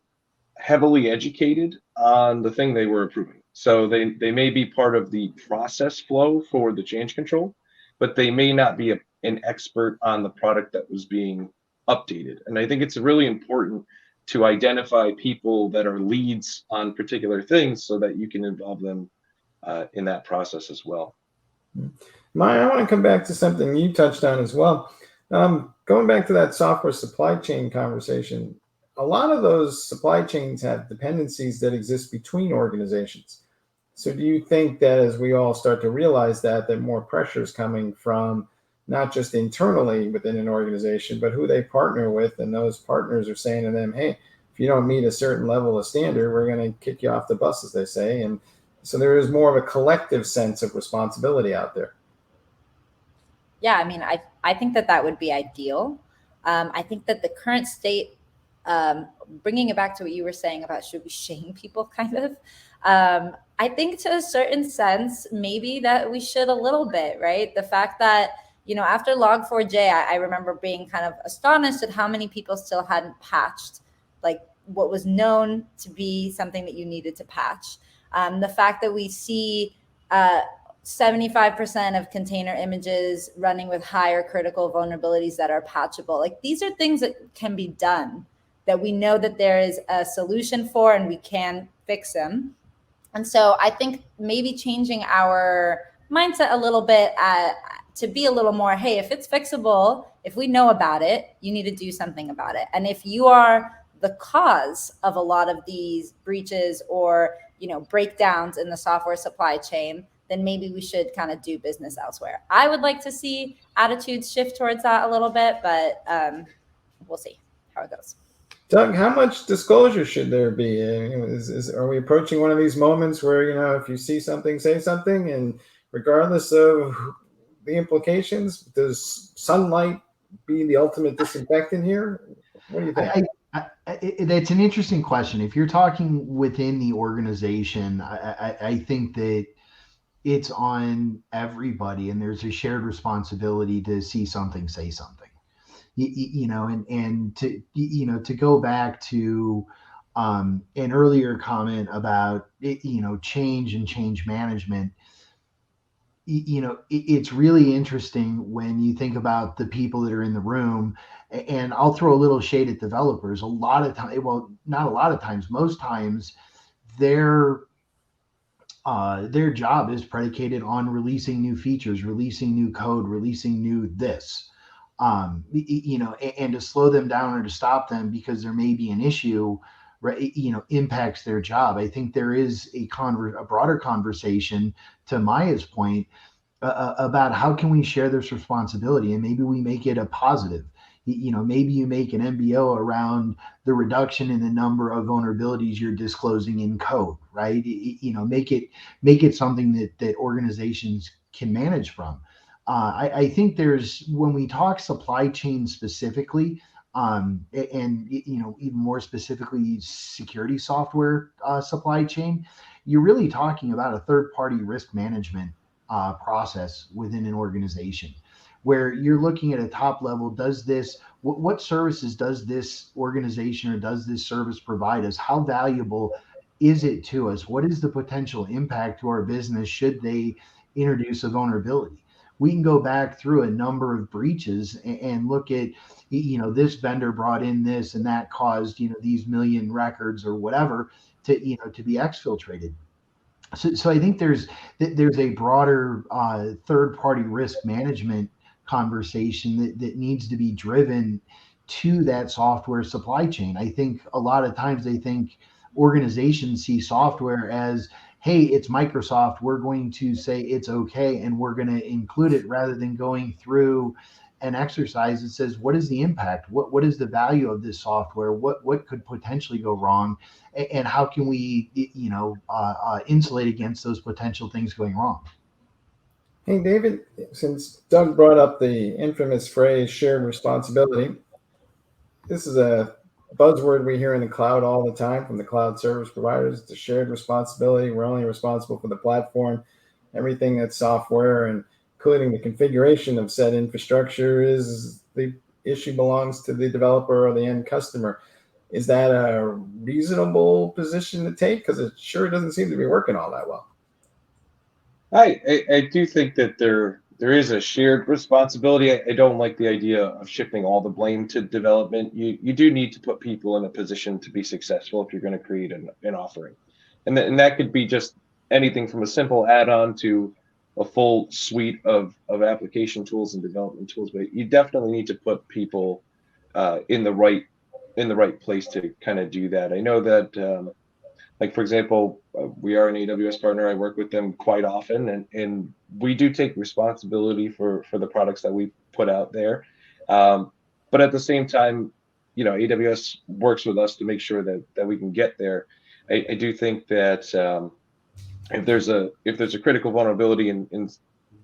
heavily educated on the thing they were approving. So they may be part of the process flow for the change control, but they may not be an expert on the product that was being updated. And I think it's really important to identify people that are leads on particular things so that you can involve them in that process as well. Maya, I want to come back to something you touched on as well. Going back to that software supply chain conversation, a lot of those supply chains have dependencies that exist between organizations. So do you think that as we all start to realize that more pressure is coming from not just internally within an organization, but who they partner with, and those partners are saying to them, hey, if you don't meet a certain level of standard, we're going to kick you off the bus, as they say. And so there is more of a collective sense of responsibility out there. Yeah, I mean, I think that would be ideal. I think that the current state, bringing it back to what you were saying about should we shame people, kind of, I think to a certain sense, maybe that we should a little bit, right? The fact that, after Log4j, I remember being kind of astonished at how many people still hadn't patched, like what was known to be something that you needed to patch. The fact that we see 75% of container images running with higher critical vulnerabilities that are patchable. Like, these are things that can be done, that we know that there is a solution for, and we can fix them. And so I think maybe changing our mindset a little bit to be a little more, hey, if it's fixable, if we know about it, you need to do something about it. And if you are the cause of a lot of these breaches or, breakdowns in the software supply chain, then maybe we should kind of do business elsewhere. I would like to see attitudes shift towards that a little bit, but we'll see how it goes. Doug, how much disclosure should there be? Are we approaching one of these moments where, if you see something, say something, and regardless of the implications, does sunlight be the ultimate disinfectant here? What do you think? That's an interesting question. If you're talking within the organization, I think that it's on everybody, and there's a shared responsibility to see something, say something. and to to go back to an earlier comment about change and change management. It's really interesting when you think about the people that are in the room, and I'll throw a little shade at developers. A lot of time, well, not a lot of times, most times, their job is predicated on releasing new features, releasing new code, releasing new this, and to slow them down or to stop them because there may be an issue, right, impacts their job. I think there is a broader conversation, to Maya's point, about how can we share this responsibility, and maybe we make it a positive. Maybe you make an MBO around the reduction in the number of vulnerabilities you're disclosing in code, right? Make it something that organizations can manage from. I think when we talk supply chain specifically, and even more specifically security software supply chain, you're really talking about a third-party risk management process within an organization, where you're looking at a top level. What services does this organization or does this service provide us? How valuable is it to us? What is the potential impact to our business should they introduce a vulnerability? We can go back through a number of breaches and look at, this vendor brought in this and that caused, these million records or whatever to be exfiltrated. So I think there's a broader third-party risk management conversation that needs to be driven to that software supply chain. I think a lot of times they think organizations see software as, hey, it's Microsoft, we're going to say it's okay and we're going to include it, rather than going through an exercise that says, what is the impact? What is the value of this software? What could potentially go wrong? And how can we, insulate against those potential things going wrong? Hey, David, since Doug brought up the infamous phrase shared responsibility, this is a buzzword we hear in the cloud all the time from the cloud service providers. It's a shared responsibility. We're only responsible for the platform. Everything that's software, and including the configuration of said infrastructure, is the issue belongs to the developer or the end customer. Is that a reasonable position to take? Because it sure doesn't seem to be working all that well. I do think that there is a shared responsibility. I don't like the idea of shifting all the blame to development. You do need to put people in a position to be successful if you're going to create an offering, and that could be just anything from a simple add-on to a full suite of application tools and development tools. But you definitely need to put people in the right place to kind of do that. I know that. Like, for example, we are an AWS partner. I work with them quite often, and we do take responsibility for the products that we put out there. But at the same time, AWS works with us to make sure that we can get there. I do think that if there's a critical vulnerability in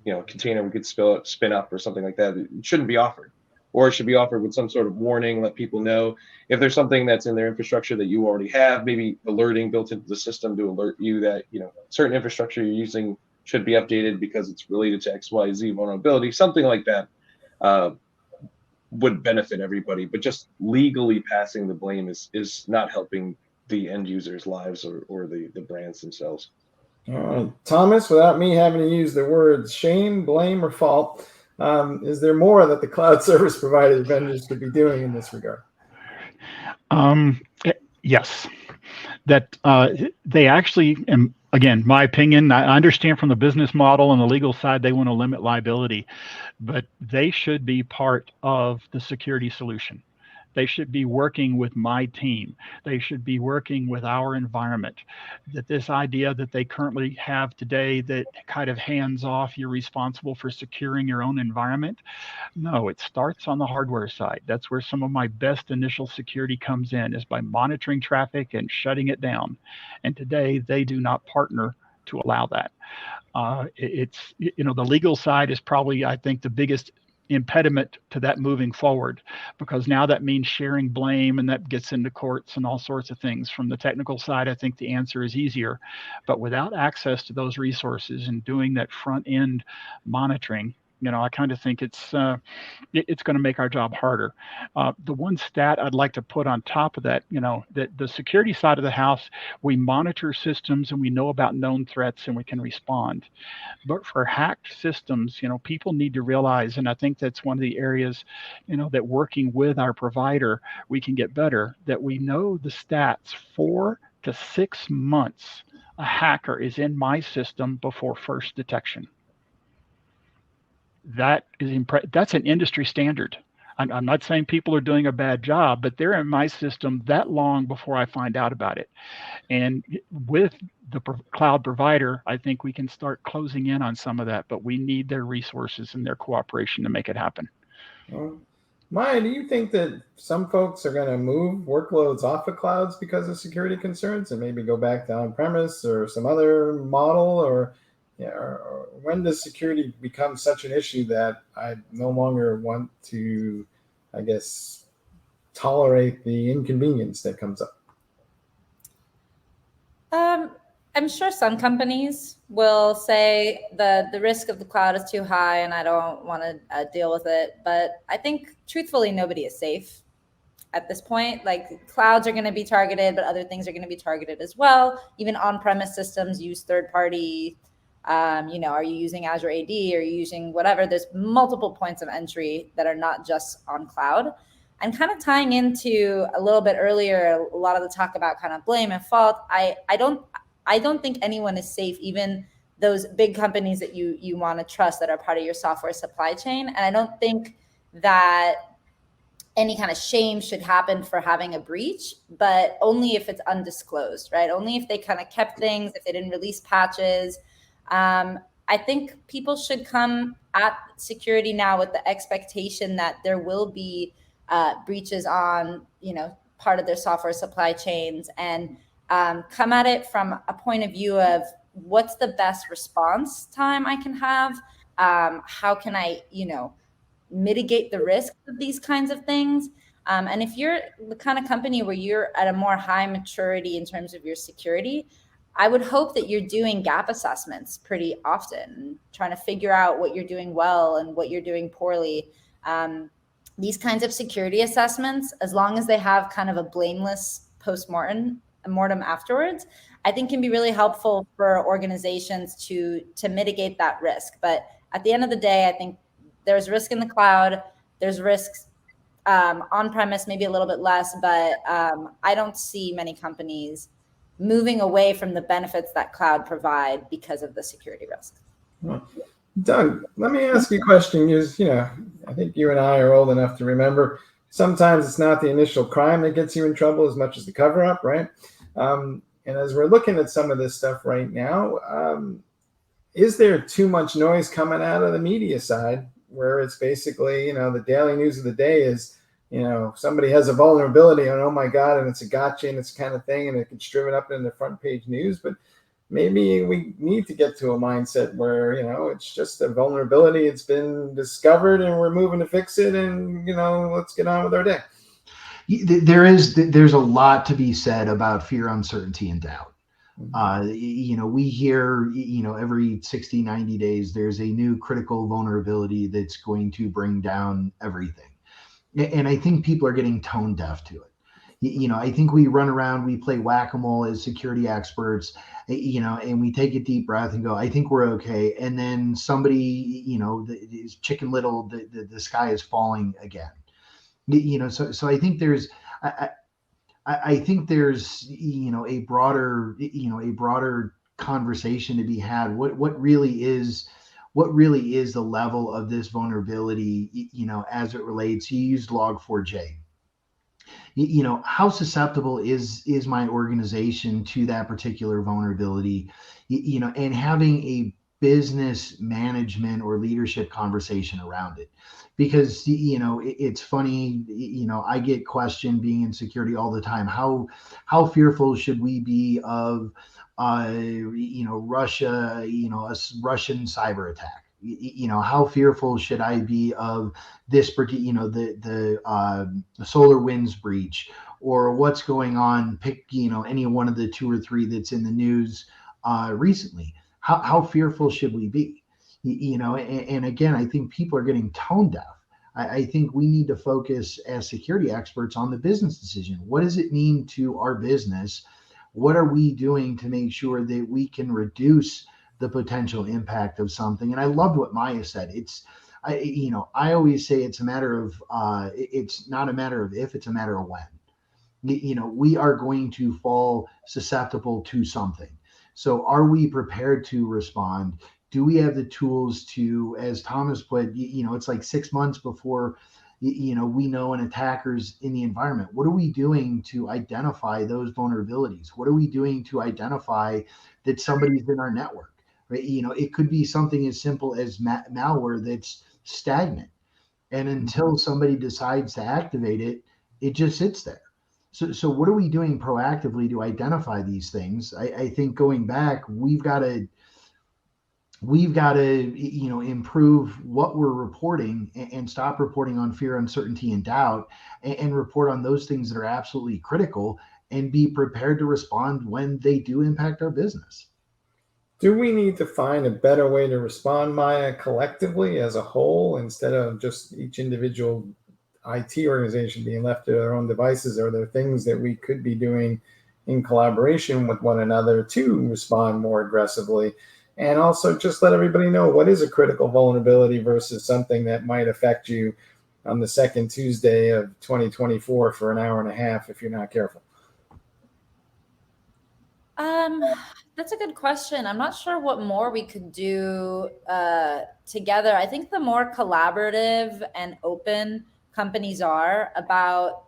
a container we could spin up or something like that, it shouldn't be offered. Or it should be offered with some sort of warning, let people know. If there's something that's in their infrastructure that you already have, maybe alerting built into the system to alert you that certain infrastructure you're using should be updated because it's related to XYZ vulnerability, something like that would benefit everybody. But just legally passing the blame is not helping the end users' lives or the brands themselves. All right, Thomas, without me having to use the words shame, blame, or fault, is there more that the cloud service provider vendors could be doing in this regard? Yes, that they actually, and again, my opinion, I understand from the business model and the legal side, they want to limit liability, but they should be part of the security solution. They should be working with my team. They should be working with our environment. That this idea that they currently have today that kind of hands off, you're responsible for securing your own environment. No, it starts on the hardware side. That's where some of my best initial security comes in, is by monitoring traffic and shutting it down. And today they do not partner to allow that. It's, the legal side is probably, I think, the biggest impediment to that moving forward, because now that means sharing blame, and that gets into courts and all sorts of things. From the technical side, I think the answer is easier, but without access to those resources and doing that front end monitoring, I kind of think it's going to make our job harder. The one stat I'd like to put on top of that, that the security side of the house, we monitor systems and we know about known threats and we can respond. But for hacked systems, people need to realize, and I think that's one of the areas, that working with our provider, we can get better, that we know the stats 4 to 6 months a hacker is in my system before first detection. That is that's an industry standard. I'm not saying people are doing a bad job, but they're in my system that long before I find out about it. And with the cloud provider, I think we can start closing in on some of that, but we need their resources and their cooperation to make it happen. Maya, do you think that some folks are going to move workloads off of clouds because of security concerns and maybe go back to on-premise or some other model? Or when does security become such an issue that I no longer want to, I guess, tolerate the inconvenience that comes up? I'm sure some companies will say the risk of the cloud is too high and I don't want to deal with it. But I think truthfully, nobody is safe at this point. Like clouds are going to be targeted, but other things are going to be targeted as well. Even on-premise systems use third-party, are you using Azure AD? Are you using whatever? There's multiple points of entry that are not just on cloud. And kind of tying into a little bit earlier, a lot of the talk about kind of blame and fault. I don't think anyone is safe, even those big companies that you want to trust that are part of your software supply chain. And I don't think that any kind of shame should happen for having a breach, but only if it's undisclosed, right? Only if they kind of kept things, if they didn't release patches. I think people should come at security now with the expectation that there will be breaches on, part of their software supply chains, and come at it from a point of view of what's the best response time I can have? How can I, mitigate the risk of these kinds of things? And if you're the kind of company where you're at a more high maturity in terms of your security, I would hope that you're doing gap assessments pretty often, trying to figure out what you're doing well and what you're doing poorly. These kinds of security assessments, as long as they have kind of a blameless post-mortem afterwards, I think can be really helpful for organizations to mitigate that risk. But at the end of the day, I think there's risk in the cloud. There's risks on-premise, maybe a little bit less, but I don't see many companies moving away from the benefits that cloud provide because of the security risk. Doug, let me ask you a question. I think you and I are old enough to remember sometimes it's not the initial crime that gets you in trouble as much as the cover-up, right? And as we're looking at some of this stuff right now, is there too much noise coming out of the media side where it's basically, the daily news of the day is, somebody has a vulnerability and oh my God, and it's a gotcha and it's kind of thing, and it gets driven up in the front page news. But maybe we need to get to a mindset where, it's just a vulnerability. It's been discovered and we're moving to fix it, and, let's get on with our day. There's a lot to be said about fear, uncertainty, and doubt. We hear, every 60, 90 days, there's a new critical vulnerability that's going to bring down everything. And I think people are getting tone deaf to it. I think we run around, we play whack-a-mole as security experts, and we take a deep breath and go, I think we're okay. And then somebody, is Chicken Little, the sky is falling again. So I think there's, I think there's, a broader conversation to be had. What really is the level of this vulnerability, as it relates? You used Log4j. How susceptible is my organization to that particular vulnerability? And having a business management or leadership conversation around it. Because, it's funny, I get questioned being in security all the time. How fearful should we be of, Russia, a Russian cyber attack? How fearful should I be of this, the SolarWinds breach, or what's going on? Pick, any one of the 2 or 3 that's in the news recently. How fearful should we be? And again, I think people are getting tone deaf. I think we need to focus as security experts on the business decision. What does it mean to our business? What are we doing to make sure that we can reduce the potential impact of something? And I loved what Maya said. I always say it's a matter of, it's not a matter of if, it's a matter of when. We are going to fall susceptible to something. So are we prepared to respond? Do we have the tools to, as Thomas put, it's like 6 months before, we know an attacker's in the environment. What are we doing to identify those vulnerabilities? What are we doing to identify that somebody's in our network? Right? It could be something as simple as malware that's stagnant. And until somebody decides to activate it, it just sits there. So what are we doing proactively to identify these things? I think going back, we've got to improve what we're reporting and stop reporting on fear, uncertainty, and doubt, and report on those things that are absolutely critical and be prepared to respond when they do impact our business. Do we need to find a better way to respond, Maya, collectively as a whole, instead of just each individual IT organization being left to their own devices? Are there things that we could be doing in collaboration with one another to respond more aggressively? And also just let everybody know what is a critical vulnerability versus something that might affect you on the second Tuesday of 2024 for an hour and a half if you're not careful. That's a good question. I'm not sure what more we could do together. I think the more collaborative and open companies are about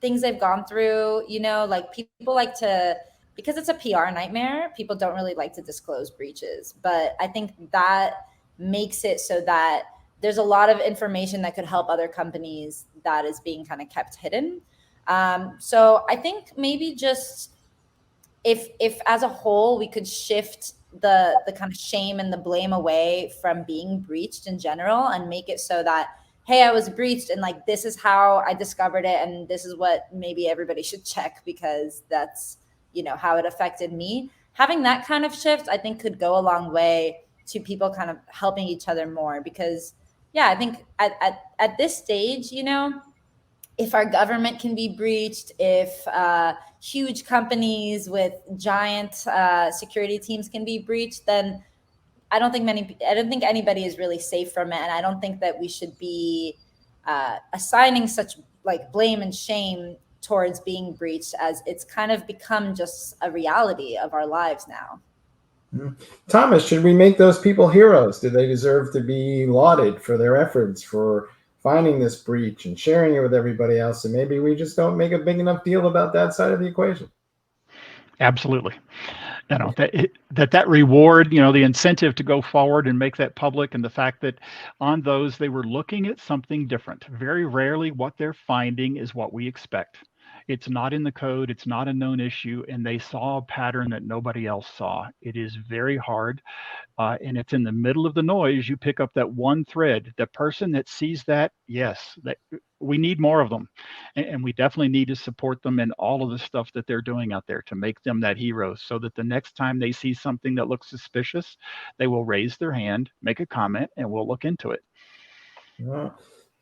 things they've gone through, like people like to, because it's a PR nightmare, people don't really like to disclose breaches. But I think that makes it so that there's a lot of information that could help other companies that is being kind of kept hidden. So I think maybe just if as a whole we could shift the kind of shame and the blame away from being breached in general and make it so that, hey, I was breached and like this is how I discovered it and this is what maybe everybody should check because that's how it affected me. Having that kind of shift, I think, could go a long way to people kind of helping each other more because, yeah, I think at this stage, if our government can be breached, if huge companies with giant security teams can be breached, then I don't think anybody is really safe from it. And I don't think that we should be assigning such like blame and shame towards being breached, as it's kind of become just a reality of our lives now. Thomas, should we make those people heroes? Do they deserve to be lauded for their efforts for finding this breach and sharing it with everybody else? And maybe we just don't make a big enough deal about that side of the equation. Absolutely. That reward, the incentive to go forward and make that public, and the fact that on those they were looking at something different. Very rarely what they're finding is what we expect. It's not in the code, it's not a known issue, and they saw a pattern that nobody else saw. It is very hard, and it's in the middle of the noise. You pick up that one thread. The person that sees that, yes, we need more of them, and we definitely need to support them in all of the stuff that they're doing out there to make them that hero, so that the next time they see something that looks suspicious, they will raise their hand, make a comment, and we'll look into it.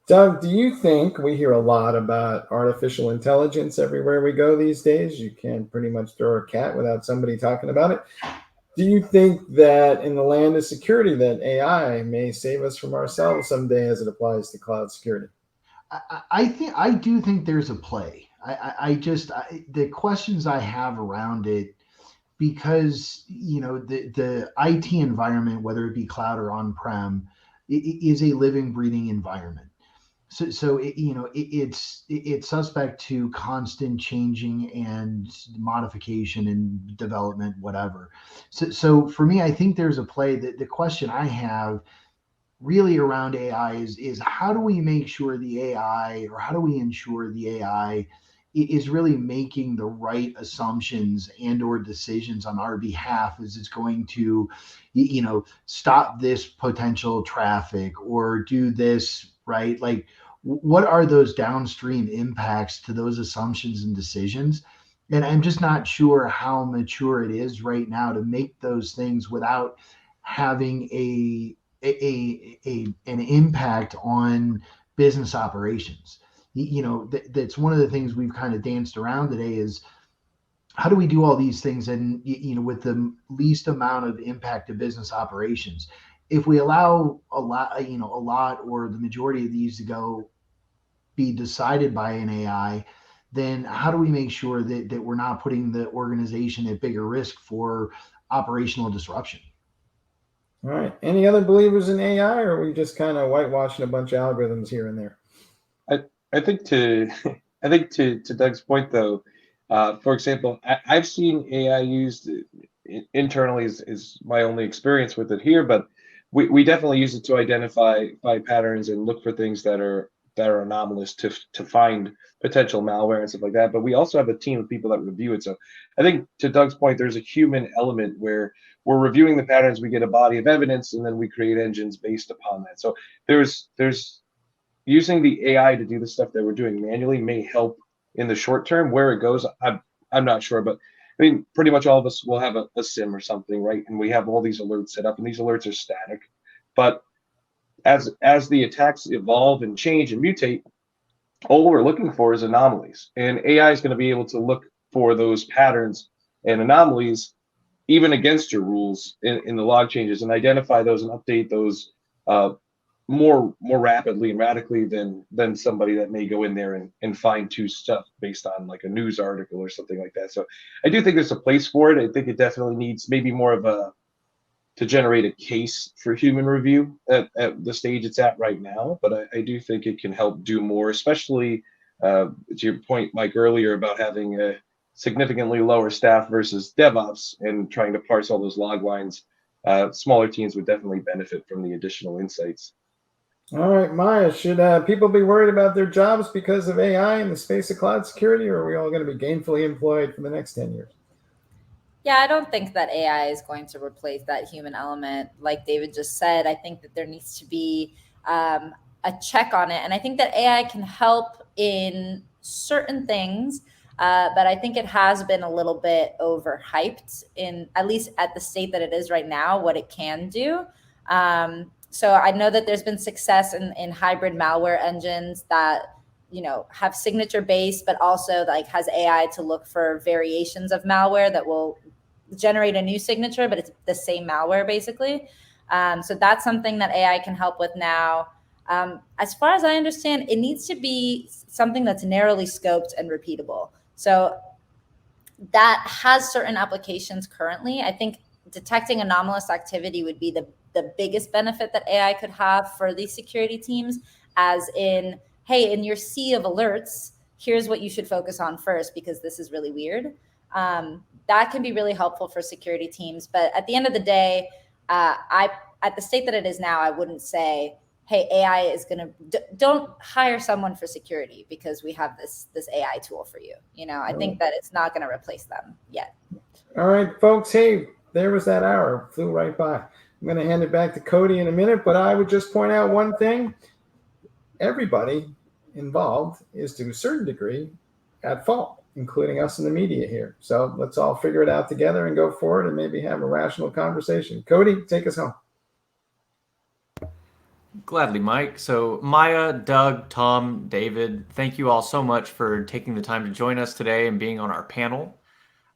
Doug, do you think we hear a lot about artificial intelligence everywhere we go these days? You can't pretty much throw a cat without somebody talking about it. Do you think that in the land of security that AI may save us from ourselves someday as it applies to cloud security? I do think there's a play. The questions I have around it, because the IT environment, whether it be cloud or on-prem, is a living, breathing environment. So it's suspect to constant changing and modification and development, whatever. So for me, I think there's a play. That the question I have really around AI is how do we make sure the AI, or how do we ensure the AI is really making the right assumptions and or decisions on our behalf, as it's going to stop this potential traffic or do this, right? Like, what are those downstream impacts to those assumptions and decisions? And I'm just not sure how mature it is right now to make those things without having an impact on business operations. That's one of the things we've kind of danced around today is how do we do all these things and with the least amount of impact to business operations. If we allow a lot or the majority of these to be decided by an AI, then how do we make sure that we're not putting the organization at bigger risk for operational disruption? All right. Any other believers in AI, or are we just kind of whitewashing a bunch of algorithms here and there? I think to Doug's point though, for example, I've seen AI used internally is my only experience with it here, but we definitely use it to identify patterns and look for things that are anomalous to find potential malware and stuff like that. But we also have a team of people that review it. So I think to Doug's point, there's a human element where we're reviewing the patterns, we get a body of evidence, and then we create engines based upon that. So there's using the AI to do the stuff that we're doing manually may help in the short term. Where it goes, I'm not sure, but I mean, pretty much all of us will have a SIM or something, right? And we have all these alerts set up, and these alerts are static. But as the attacks evolve and change and mutate, all we're looking for is anomalies. And AI is going to be able to look for those patterns and anomalies, even against your rules in the log changes, and identify those and update those more rapidly and radically than somebody that may go in there and fine tune stuff based on like a news article or something like that. So I do think there's a place for it. I think it definitely needs maybe more of to generate a case for human review at the stage it's at right now. But I do think it can help do more, especially to your point, Mike, earlier about having a significantly lower staff versus DevOps and trying to parse all those log lines. Smaller teams would definitely benefit from the additional insights. All right, Maya, should people be worried about their jobs because of AI in the space of cloud security, or are we all going to be gainfully employed for the next 10 years? Yeah, I don't think that AI is going to replace that human element. Like David just said, I think that there needs to be a check on it. And I think that AI can help in certain things, but I think it has been a little bit overhyped in, at least at the state that it is right now, what it can do. So I know that there's been success in hybrid malware engines that, have signature based, but also like has AI to look for variations of malware that will generate a new signature, but it's the same malware basically. So that's something that AI can help with now. As far as I understand, it needs to be something that's narrowly scoped and repeatable. So that has certain applications currently. I think detecting anomalous activity would be the biggest benefit that AI could have for these security teams, as in, hey, in your sea of alerts, here's what you should focus on first because this is really weird. That can be really helpful for security teams. But at the end of the day, at the state that it is now, I wouldn't say, hey, AI is going to, don't hire someone for security because we have this AI tool for you. I think that it's not going to replace them yet. All right, folks. Hey, there was that hour. Flew right by. I'm going to hand it back to Cody in a minute, but I would just point out one thing. Everybody involved is to a certain degree at fault, including us in the media here. So let's all figure it out together and go forward and maybe have a rational conversation. Cody, take us home. Gladly, Mike. So Maya, Doug, Tom, David, thank you all so much for taking the time to join us today and being on our panel.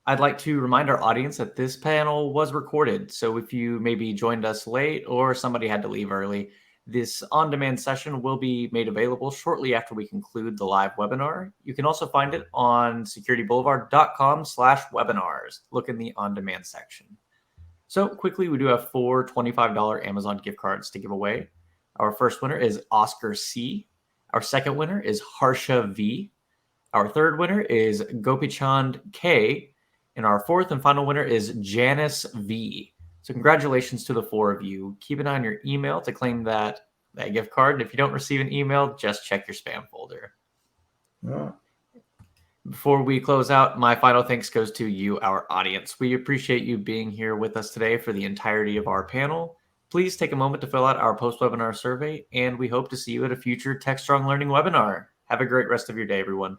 I'd like to remind our audience that this panel was recorded. So if you maybe joined us late or somebody had to leave early, this on-demand session will be made available shortly after we conclude the live webinar. You can also find it on securityboulevard.com/webinars. Look in the on-demand section. So quickly, we do have 4 $25 Amazon gift cards to give away. Our first winner is Oscar C. Our second winner is Harsha V. Our third winner is Gopichand K. And our fourth and final winner is Janice V. So congratulations to the 4 of you. Keep an eye on your email to claim that gift card. And if you don't receive an email, just check your spam folder. Yeah. Before we close out, my final thanks goes to you, our audience. We appreciate you being here with us today for the entirety of our panel. Please take a moment to fill out our post-webinar survey, and we hope to see you at a future Techstrong Learning webinar. Have a great rest of your day, everyone.